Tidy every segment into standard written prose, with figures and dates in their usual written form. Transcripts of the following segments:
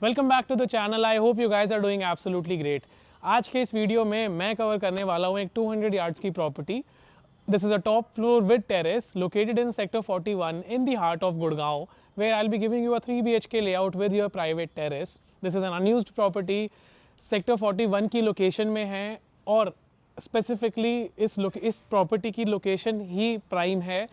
Welcome back to the channel. I hope you guys are doing absolutely great. आज के इस video में मैं कवर करने वाला हूँ एक 200 यार्ड्स की property. This is a top floor with terrace located in sector 41 in the heart of Gurgaon, where I will be giving you a 3 BHK layout with your private terrace. This is an unused property, sector 41 की location में है और specifically इस property की location ही prime है।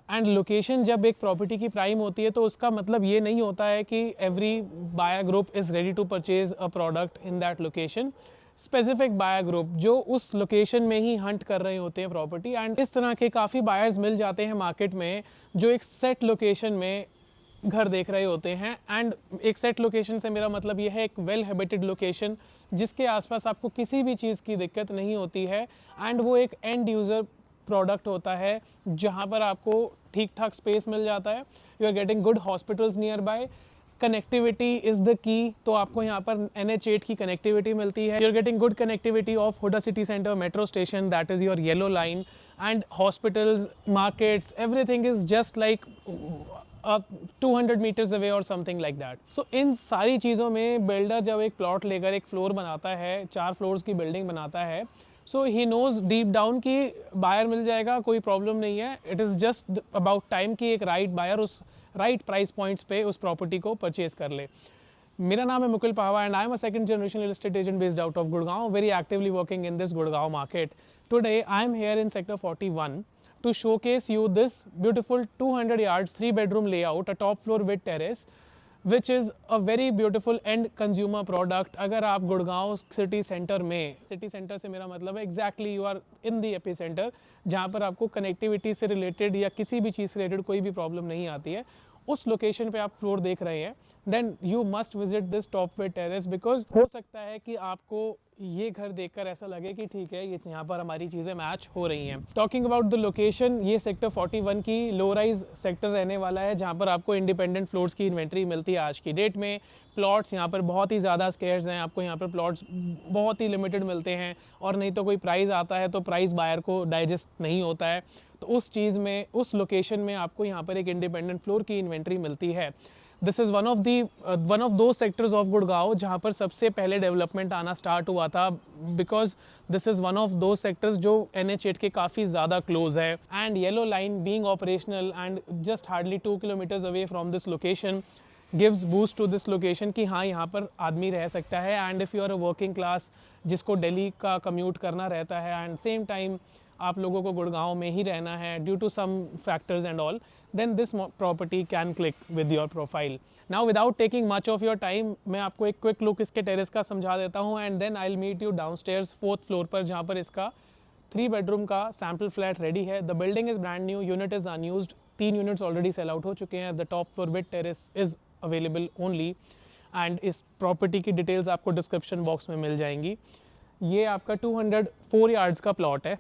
And location जब एक property की प्राइम होती है तो उसका मतलब ये नहीं होता है कि every buyer group is ready to purchase a product in that location. Specific buyer group जो उस लोकेशन में ही हंट कर रहे होते हैं प्रॉपर्टी, एंड इस तरह के काफ़ी बायर्स मिल जाते हैं मार्केट में जो एक सेट लोकेशन में घर देख रहे होते हैं। एंड एक सेट लोकेशन से मेरा मतलब ये है एक वेल हैबिटेड लोकेशन जिसके आसपास आपको किसी भी चीज़ की दिक्कत नहीं होती है। एंड वो एक एंड यूज़र प्रोडक्ट होता है जहाँ पर आपको ठीक ठाक स्पेस मिल जाता है। You are getting good hospitals nearby, connectivity is the key, तो आपको यहाँ पर NH8 की कनेक्टिविटी मिलती है। You are getting good connectivity of HUDA city centre metro station, that is your yellow line, and hospitals, markets, everything is just like 200 metres away और something like that. So इन सारी चीज़ों में बिल्डर जब एक प्लॉट लेकर एक फ्लोर बनाता है, 4 फ्लोर्स की बिल्डिंग बनाता है, सो ही नोज डीप डाउन कि बायर मिल जाएगा, कोई प्रॉब्लम नहीं है। It is just about time कि एक राइट बायर उस राइट प्राइस पॉइंट्स पे उस प्रॉपर्टी को परचेज कर ले। मेरा नाम है Mukul Pawa and I am a second generation real estate agent based out of Gurgaon, very actively working in this Gurgaon market. Today I am here in sector 41 to showcase you this beautiful 200 yards 3 bedroom layout, a top floor with terrace, which is a very beautiful end consumer product। अगर आप Gurgaon city centre में, city centre से मेरा मतलब है exactly you are in the epicentre, जहाँ पर आपको कनेक्टिविटी से रिलेटेड या किसी भी चीज़ से रिलेटेड कोई भी प्रॉब्लम नहीं आती है, उस लोकेशन पे आप फ्लोर देख रहे हैं, then you must visit this top way terrace. Because हो सकता है कि आपको ये घर देखकर ऐसा लगे कि ठीक है, ये यहाँ पर हमारी चीज़ें मैच हो रही हैं। टॉकिंग अबाउट द लोकेशन, ये सेक्टर 41 की लो राइज सेक्टर रहने वाला है जहाँ पर आपको इंडिपेंडेंट फ्लोर्स की इन्वेंट्री मिलती है आज की डेट में। प्लॉट्स यहाँ पर बहुत ही ज़्यादा स्केयर्स हैं, आपको यहाँ पर प्लॉट्स बहुत ही लिमिटेड मिलते हैं, और नहीं तो कोई प्राइस आता है तो प्राइस बायर को डाइजेस्ट नहीं होता है। तो उस चीज़ में, उस लोकेशन में आपको यहाँ पर एक इंडिपेंडेंट फ्लोर की इन्वेंट्री मिलती है। This is one of those sectors of Gurgaon जहाँ पर सबसे पहले डेवलपमेंट आना स्टार्ट हुआ था, because this is one of those sectors जो NH8 के काफ़ी ज़्यादा क्लोज है। And yellow line being operational and just hardly 2 kilometres away from this location gives boost to this location कि हाँ, यहाँ पर आदमी रह सकता है। And if you are a working class जिसको दिल्ली का कम्यूट करना रहता है एंड सेम टाइम आप लोगों को गुड़गांव में ही रहना है due to some factors and all, then this property can click with your profile. Now without taking much of your time, मैं आपको एक quick look इसके टेरेस का समझा देता हूँ, and then I'll meet you downstairs 4th floor पर जहाँ पर इसका 3 bedroom का sample flat ready है। The building is brand new, unit is unused, 3 units already sell out हो चुके हैं। The top floor with terrace is available only, and इस property की details आपको description box में मिल जाएंगी। ये आपका 204 yards का प्लॉट है,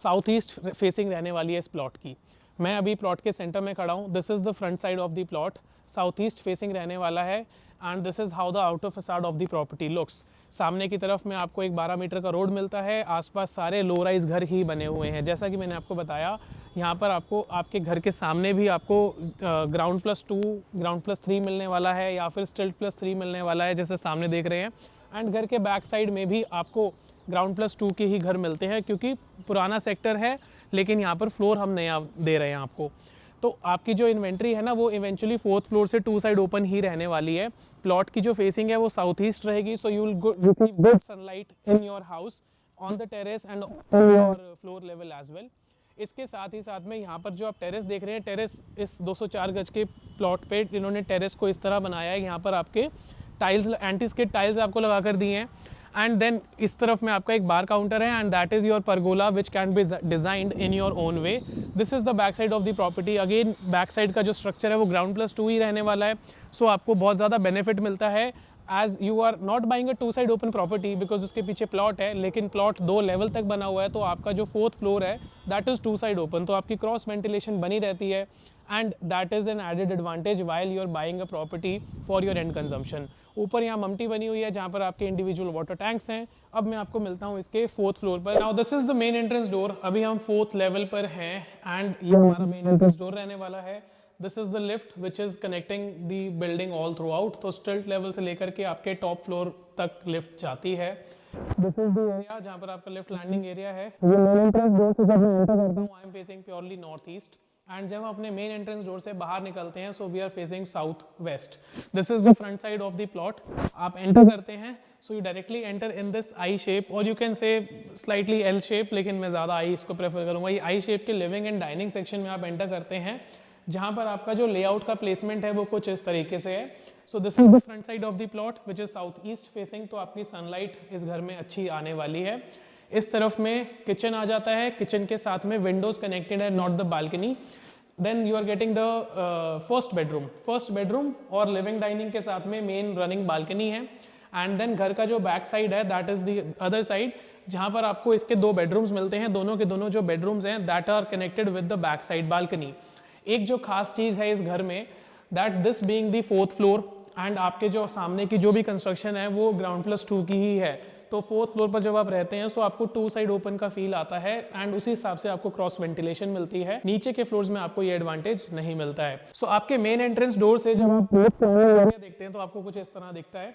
साउथ ईस्ट फेसिंग रहने वाली है इस प्लॉट की। मैं अभी प्लॉट के सेंटर में खड़ा हूँ। This is the front side of the plot, south east facing रहने वाला है, and this is how the outer facade of the property looks. सामने की तरफ में आपको एक 12 मीटर का रोड मिलता है, आसपास सारे लो राइज घर ही बने हुए हैं। जैसा कि मैंने आपको बताया, यहाँ पर आपको आपके घर के सामने भी आपको ground+2 ground+3 मिलने वाला है, या फिर stilt+3 मिलने वाला है जैसे सामने देख रहे हैं। एंड घर के बैक साइड में भी आपको ground+2 के ही घर मिलते हैं, क्योंकि पुराना सेक्टर है लेकिन यहाँ पर फ्लोर हम नया दे रहे हैं आपको। तो आपकी जो इन्वेंट्री है ना, वो इवेंचुअली 4th फ्लोर से 2 साइड ओपन ही रहने वाली है। प्लॉट की जो फेसिंग है वो साउथ ईस्ट रहेगी, so you will receive good sunlight in your house on the terrace and on your floor level as well. इसके साथ ही साथ में यहाँ पर जो आप टेरेस देख रहे हैं, टेरेस इस 204 गज के प्लॉट पे इन्होंने टेरेस को इस तरह बनाया है, यहाँ पर आपके टाइल्स, एंटी स्किड टाइल्स आपको लगा कर दिए हैं। एंड देन इस तरफ में आपका एक बार काउंटर है, and that is your pergola which can be designed in your own way. This is the back side of the property. Again back side का जो स्ट्रक्चर है वो ground+2 ही रहने वाला है, सो आपको बहुत ज़्यादा बेनिफिट मिलता है as you are not buying a 2 side open property, because उसके पीछे प्लॉट है, लेकिन प्लॉट 2 लेवल तक बना हुआ है, तो आपका जो 4th फ्लोर है दैट इज़ 2 साइड ओपन, तो आपकी क्रॉस वेंटिलेशन बनी रहती है, and that is an added advantage while you are buying a property for your end consumption. ऊपर यहाँ ममटी बनी हुई है जहाँ पर आपके इंडिविजुअल वाटर टैंक्स हैं। अब मैं आपको मिलता हूँ इसके 4th फ्लोर पर। Now this is the main entrance door. अभी हम 4th लेवल पर हैं, एंड ये हमारा मेन एंट्रेंस डोर रहने वाला है। This is the lift which is connecting the building all through out. तो स्टिल्ट लेवल से लेकर के आपके टॉप फ्लोर तक लिफ्ट जाती है। दिस इज द एरिया जहाँ पर आपका लिफ्ट लैंडिंग एरिया है। ये मेन एंट्रेंस डोर से जब मैं एंटर करता हूँ, I am facing purely north east, and जब हम अपने मेन एंट्रेंस डोर से बाहर निकलते हैं, so we are facing south west. This is the front side of the plot. आप एंटर करते हैं, so you directly enter in this I shape, और you can say slightly L shape, लेकिन मैं ज़्यादा आई इसको प्रेफर करूँगा। ये आई शेप के लिविंग एंड डाइनिंग सेक्शन में आप एंटर करते हैं, जहाँ पर आपका जो लेआउट का प्लेसमेंट है वो कुछ इस तरीके से है। So this is the front side of the plot which is south east facing. तो आपकी सनलाइट इस घर में अच्छी आने वाली है। इस तरफ में किचन आ जाता है, किचन के साथ में विंडोज कनेक्टेड है, not the balcony. Then you are getting the first bedroom और लिविंग डाइनिंग के साथ में मेन रनिंग बालकनी है। एंड देन घर का जो बैक साइड है that is the other side, जहाँ पर आपको इसके दो बेडरूम्स मिलते हैं। दोनों के दोनों जो बेडरूम्स हैं that are connected with the back side balcony. एक जो खास चीज़ है इस घर में, that this being the 4th floor, and आपके जो सामने की जो भी कंस्ट्रक्शन है वो ground+2 की ही है। तो 4th फ्लोर पर जब आप रहते हैं, सो आपको 2 साइड ओपन का फील आता है, एंड उसी हिसाब से आपको क्रॉस वेंटिलेशन मिलती है। नीचे के फ्लोर्स में आपको ये एडवांटेज नहीं मिलता है। सो आपके मेन एंट्रेंस डोर से जब आप एरिया देखते हैं तो आपको कुछ इस तरह दिखता है,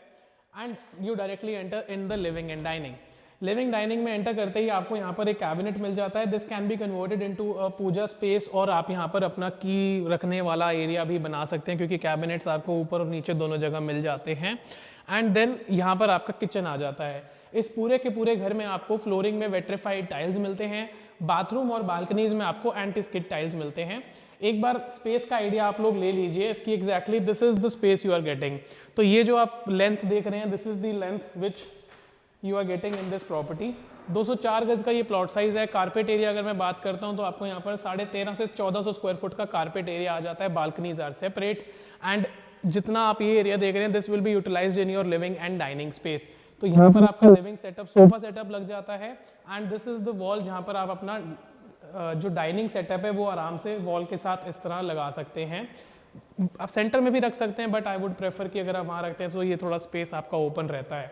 and you directly enter in the living and dining. Living dining में एंटर करते ही आपको यहाँ पर एक कैबिनेट मिल जाता है। This can be converted into a puja space, और आप यहाँ पर अपना की रखने वाला एरिया भी बना सकते हैं, क्योंकि कैबिनेट्स आपको ऊपर और नीचे दोनों जगह मिल जाते हैं। एंड देन यहाँ पर आपका किचन आ जाता है। इस पूरे के पूरे घर में आपको फ्लोरिंग में वेट्रीफाइड टाइल्स मिलते हैं। बाथरूम और बालकनीज में आपको एंटी स्किड टाइल्स मिलते हैं। एक बार स्पेस का आइडिया आप लोग ले लीजिए कि exactly this is the space you are getting. तो ये जो आप लेंथ देख रहे हैं, this is the length which you are getting in this property. 204 गज का ये प्लॉट साइज है। कारपेट एरिया अगर मैं बात करता हूँ तो आपको यहाँ पर 1350 से 1400 स्क्वायर फुट का कारपेट एरिया आ जाता है। बालकनीज आर सेपरेट, एंड जितना आप ये एरिया देख रहे हैं this will be utilized in your living and dining space. तो यहाँ पर आपका लिविंग सेटअप, सोफा सेटअप लग जाता है, and this is the wall जहाँ पर आप अपना जो डाइनिंग सेटअप है वो आराम से वॉल के साथ इस तरह लगा सकते हैं। आप सेंटर में भी रख सकते हैं, बट आई वुड प्रेफर कि अगर आप वहाँ रखते हैं तो ये थोड़ा स्पेस आपका ओपन रहता है।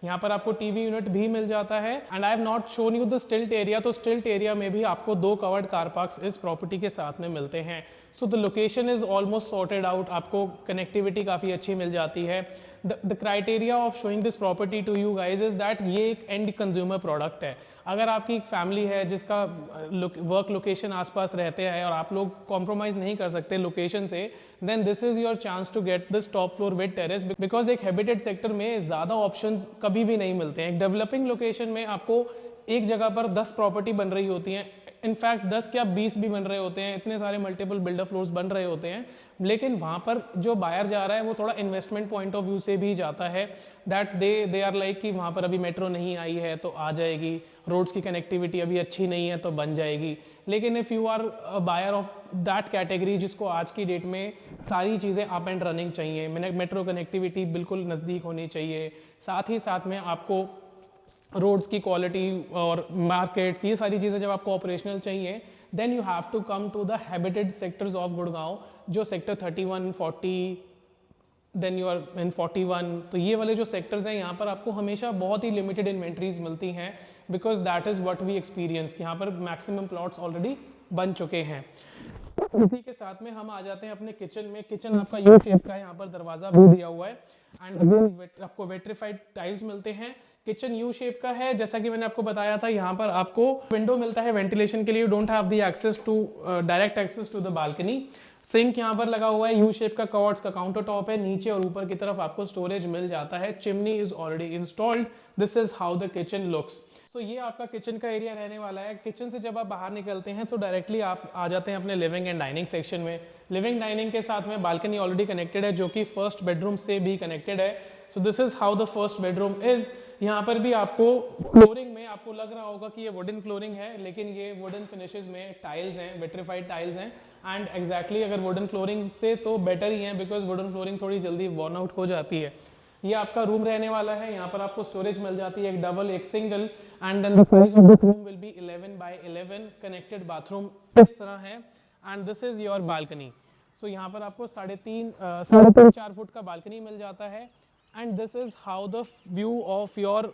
यहाँ पर आपको टीवी यूनिट भी मिल जाता है। And I have not shown you the stilt area. तो स्टिल्ट एरिया में भी आपको 2 कवर्ड कार पार्क्स इस प्रॉपर्टी के साथ में मिलते हैं। So the location is almost sorted out. आपको कनेक्टिविटी काफ़ी अच्छी मिल जाती है। The criteria of showing this property to you guys is that ये एक एंड कंज्यूमर प्रोडक्ट है। अगर आपकी एक फैमिली है जिसका वर्क लोकेशन आसपास रहते हैं और आप लोग कॉम्प्रोमाइज़ नहीं कर सकते लोकेशन से, then this is your chance to get this top floor with terrace, because एक हैबिटेड सेक्टर में ज़्यादा ऑप्शंस कभी भी नहीं मिलते हैं। एक डेवलपिंग लोकेशन में आपको एक जगह पर 10 प्रॉपर्टी बन रही होती हैं, इनफैक्ट 10 क्या 20 भी बन रहे होते हैं, इतने सारे मल्टीपल बिल्डर फ्लोर्स बन रहे होते हैं। लेकिन वहाँ पर जो बायर जा रहा है वो थोड़ा इन्वेस्टमेंट पॉइंट ऑफ व्यू से भी जाता है, दैट दे आर लाइक कि वहाँ पर अभी मेट्रो नहीं आई है तो आ जाएगी, रोड्स की कनेक्टिविटी अभी अच्छी नहीं है तो बन जाएगी। लेकिन if you are a buyer of that category जिसको आज की डेट में सारी चीज़ें अप एंड रनिंग चाहिए, मेट्रो कनेक्टिविटी बिल्कुल नज़दीक होनी चाहिए, साथ ही साथ में आपको रोड्स की क्वालिटी और मार्केट्स, ये सारी चीज़ें जब आपको ऑपरेशनल चाहिए, then you have to come to the habited sectors of Gurgaon, जो sector 31, 40, then you are in 41। तो ये वाले जो सेक्टर्स हैं यहाँ पर आपको हमेशा बहुत ही लिमिटेड इन्वेंट्रीज मिलती हैं, because that is what we experience. यहाँ पर मैक्सिमम प्लॉट्स ऑलरेडी बन चुके हैं। इसी के साथ में हम आ जाते हैं अपने किचन में। किचन आपका यू शेप का है, यहाँ पर दरवाजा भी दिया हुआ है, एंड अगेन आपको वेट्रीफाइड टाइल्स मिलते हैं। किचन यू शेप का है, जैसा कि मैंने आपको बताया था। यहाँ पर आपको विंडो मिलता है वेंटिलेशन के लिए, you don't have the access to direct access to the balcony. Sink यहाँ पर लगा हुआ है, यू शेप का कवर्ड्स का काउंटर टॉप है, नीचे और ऊपर की तरफ आपको स्टोरेज मिल जाता है। Chimney is already installed. This is how the kitchen looks. So ये आपका किचन का एरिया रहने वाला है। किचन से जब आप बाहर निकलते हैं तो डायरेक्टली आप आ जाते हैं अपने लिविंग एंड डाइनिंग सेक्शन में। लिविंग डाइनिंग के साथ में बालकनी ऑलरेडी कनेक्टेड है, जो कि फर्स्ट बेडरूम से भी कनेक्टेड है। So this is how the first bedroom is. यहाँ पर भी आपको फ्लोरिंग में आपको लग रहा होगा कि ये वुडन फ्लोरिंग है, लेकिन ये वुडन फिनिशेस में टाइल्स हैं, वेट्रीफाइड टाइल्स हैं। एंड एग्जैक्टली अगर वुडन फ्लोरिंग से तो बेटर ही है, बिकॉज वुडन फ्लोरिंग थोड़ी जल्दी वॉर्न आउट हो जाती है। ये आपका रूम रहने वाला है। यहाँ पर आपको स्टोरेज मिल जाती है, एक डबल एक single, and then the size of this room will be 11 by 11। Connected bathroom इस तरह है, and this is your balcony. So यहाँ पर आपको 3.5-4 फुट का बालकनी मिल जाता है, and this is how the view of your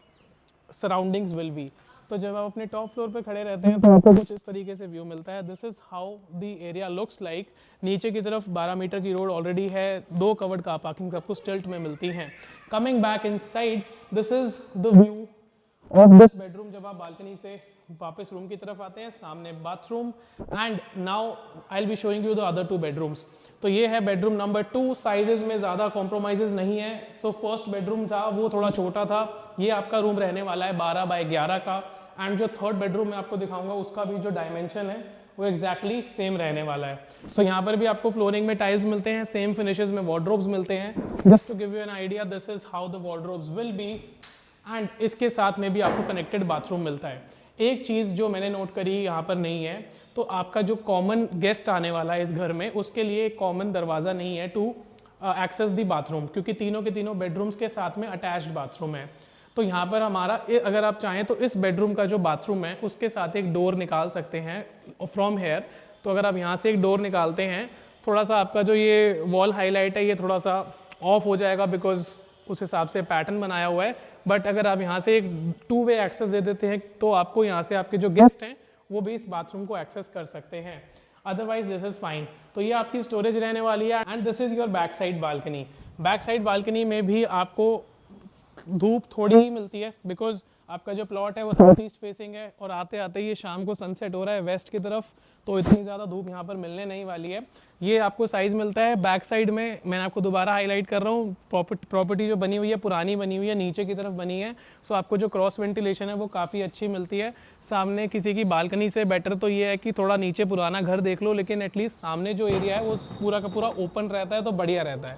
surroundings will be. तो जब आप अपने टॉप फ्लोर पे खड़े रहते हैं तो आपको कुछ इस तरीके से व्यू मिलता है। This is how the area looks like. नीचे की तरफ 12 मीटर की रोड ऑलरेडी है, 2 कवर्ड कार पार्किंग आपको स्टिल्ट में मिलती हैं। Coming back in side, this is the view of this bedroom. जब आप बालकनी से वापस रूम की तरफ आते हैं, सामने bathroom. And now I will be showing you the other 2 bedrooms. तो ये है बेडरूम नंबर 2। साइजेस में ज़्यादा कॉम्प्रोमाइजेस नहीं है। तो फर्स्ट बेडरूम था वो थोड़ा छोटा था, ये आपका रूम रहने वाला है 12 बाय 11 का। एंड जो थर्ड बेडरूम मैं आपको दिखाऊंगा उसका भी जो डायमेंशन है वो एग्जैक्टली सेम रहने वाला है। सो यहाँ पर भी आपको फ्लोरिंग में टाइल्स मिलते हैं, सेम फिनिशेस में वार्डरोब्स मिलते हैं। Just to give you an idea, this is how the wardrobes will be. And इसके साथ में भी आपको कनेक्टेड बाथरूम मिलता है। एक चीज़ जो मैंने नोट करी यहाँ पर नहीं है, तो आपका जो कॉमन गेस्ट आने वाला है इस घर में, उसके लिए एक कॉमन दरवाज़ा नहीं है टू एक्सेस द बाथरूम, क्योंकि तीनों के तीनों बेडरूम्स के साथ में अटैच्ड बाथरूम है। तो यहाँ पर हमारा अगर आप चाहें तो इस बेडरूम का जो बाथरूम है उसके साथ एक डोर निकाल सकते हैं फ्रॉम हेयर। तो अगर आप यहाँ से एक डोर निकालते हैं, थोड़ा सा आपका जो ये वॉल हाईलाइट है ये थोड़ा सा ऑफ हो जाएगा, बिकॉज उस हिसाब से पैटर्न बनाया हुआ है। बट अगर आप यहाँ से एक 2 वे एक्सेस दे देते हैं तो आपको यहाँ से आपके जो गेस्ट हैं वो भी इस बाथरूम को एक्सेस कर सकते हैं। Otherwise this is fine. तो ये आपकी स्टोरेज रहने वाली है। And this is your back side balcony. Back side balcony में भी आपको धूप थोड़ी ही मिलती है, बिकॉज आपका जो प्लॉट है वो नॉर्थ ईस्ट फेसिंग है और आते आते ये शाम को सनसेट हो रहा है वेस्ट की तरफ, तो इतनी ज़्यादा धूप यहाँ पर मिलने नहीं वाली है। ये आपको साइज़ मिलता है बैक साइड में। मैंने आपको दोबारा हाईलाइट कर रहा हूँ, प्रॉपर्टी जो बनी हुई है पुरानी बनी हुई है, नीचे की तरफ बनी है। सो आपको जो क्रॉस वेंटिलेशन है वो काफ़ी अच्छी मिलती है। सामने किसी की बालकनी से बेटर तो ये है कि थोड़ा नीचे पुराना घर देख लो, लेकिन एटलीस्ट सामने जो एरिया है वो पूरा का पूरा ओपन रहता है, तो बढ़िया रहता है।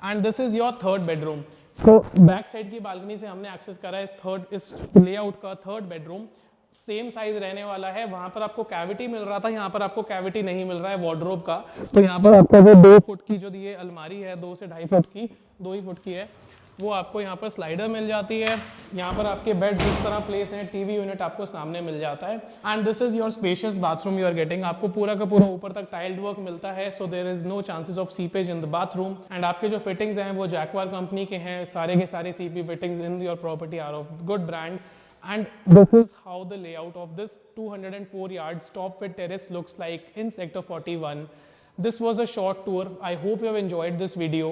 And this is your third bedroom. तो बैक साइड की बालकनी से हमने एक्सेस करा है इस लेआउट का थर्ड बेडरूम। सेम साइज रहने वाला है। वहां पर आपको कैविटी मिल रहा था, यहाँ पर आपको कैविटी नहीं मिल रहा है वार्डरोब का। तो यहाँ पर आपका जो 2 फुट की जो ये अलमारी है, 2 से 2.5 फुट की, 2 ही फुट की है, वो आपको यहाँ पर स्लाइडर मिल जाती है। यहाँ पर आपके बेड जिस तरह प्लेस हैं, टीवी यूनिट आपको सामने मिल जाता है। And this is your spacious bathroom you are getting. आपको पूरा का पूरा ऊपर तक टाइल्ड वर्क मिलता है, so there is no chances of seepage in the bathroom. And आपके जो फिटिंग्स हैं वो जैक्वार कंपनी के हैं, सारे के सारे CP fittings in your property are of good brand. And this is how the layout of this 204 yards top with terrace looks like in sector 41. This was a short tour. I hope you have enjoyed this video.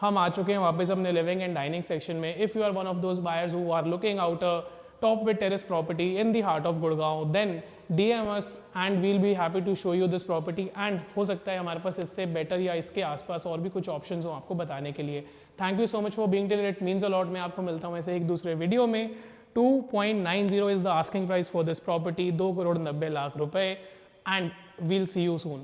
हम आ चुके हैं वापस अपने living and dining section में। If you are one of those buyers who are looking out a top with terrace property in the heart of Gurgaon, then DM us and we'll be happy to show you this property. And हो सकता है हमारे पास इससे better या इसके आसपास और भी कुछ ऑप्शंस हो आपको बताने के लिए। Thank you so much for being till, it means a lot. मैं आपको मिलता हूँ ऐसे एक दूसरे वीडियो में। 2.90 is the asking price for this property, 2 crore 90 lakh रुपए, and we'll see you soon.